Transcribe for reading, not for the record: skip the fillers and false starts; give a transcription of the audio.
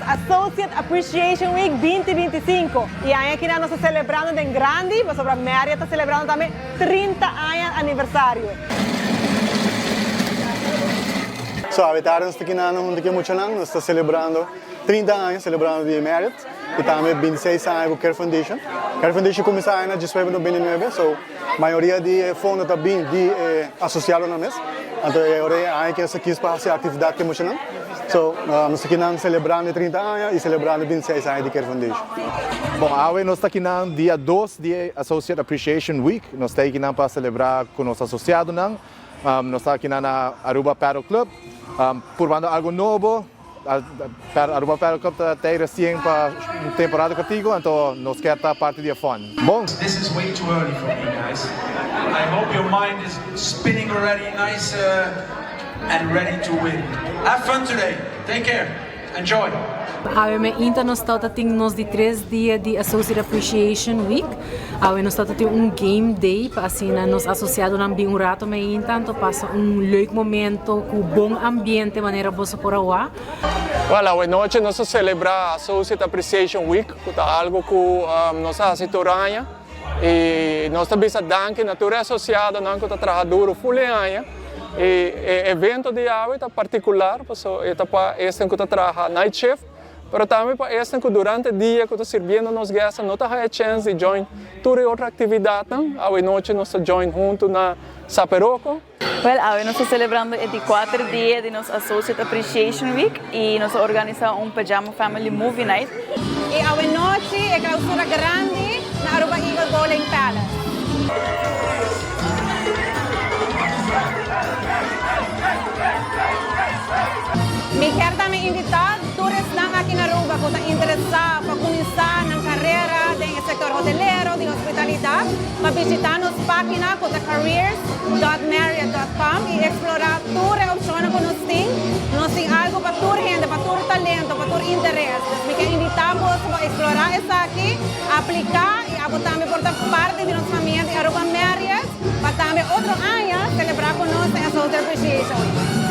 Associate Appreciation Week 2025. E aí aqui nós estamos celebrando em grande, mas Aruba Marriot está celebrando também 30 anos aniversário. So, a verdade, nós estamos aqui muito nós estamos celebrando 30 anos, celebrando de Marriott, e também 26 anos com Care Foundation. Care Foundation começou em 2019, so a maioria de fundos também de asociadonan mesmo. Então, agora aí que essa aqui para fazer atividade que muito so, nós estamos celebrando 30 anos e celebrando 26 anos de Care Foundation. Bom, hoje nós estamos aqui no dia 2 de Associate Appreciation Week. Nós estamos aqui para celebrar com os associados. Nós estamos aqui na Aruba Marriot Club, provando algo novo. Aruba Marriot Club está recém para uma temporada contigo, então nós queremos estar parte do fun. Bom. This is way too early for me, guys. I hope your mind is spinning already nice and ready to win. Have fun today. Take care. Enjoy. Ainda nós estamos de 3 dias de Associate Appreciation Week. Nós estamos game day para assim nos associados um rato, mas então passa leuk momento com bom ambiente, maneira boa por lá. Well, hoje noite nós celebramos Associate Appreciation Week, que é algo que nós fazemos e nós também danke na toda associada, não que está trabalhando full anos. E evento de hoje é particular, porque é para este que está trabalhando night shift. Pero também para este que durante o dia que está servindo nos guests, não tem a chance de join toda outra atividade. Hoje noite nós join junto na Saperoco. Well, hoje nós estamos celebrando os 4 dias de nossa Associate Appreciation Week e nós organizamos Pajama Family Movie Night. E hoje noite é clausura grande na Aruba Eagle Bowling Palace. Me quero também invitar turistas aqui na Aruba que estão interessados para começar na carreira no setor hoteleiro, de hospitalidade, para visitar nossa página que é careers.marriott.com e explorar todas as opções que nós temos. Nós temos algo para toda gente, para todo talento, para todo interesse. Me quero invitar para explorar isso aqui, aplicar e também por parte de nossa família de Aruba Marriott, para também outro ano celebrar conosco a Associate Appreciation Week.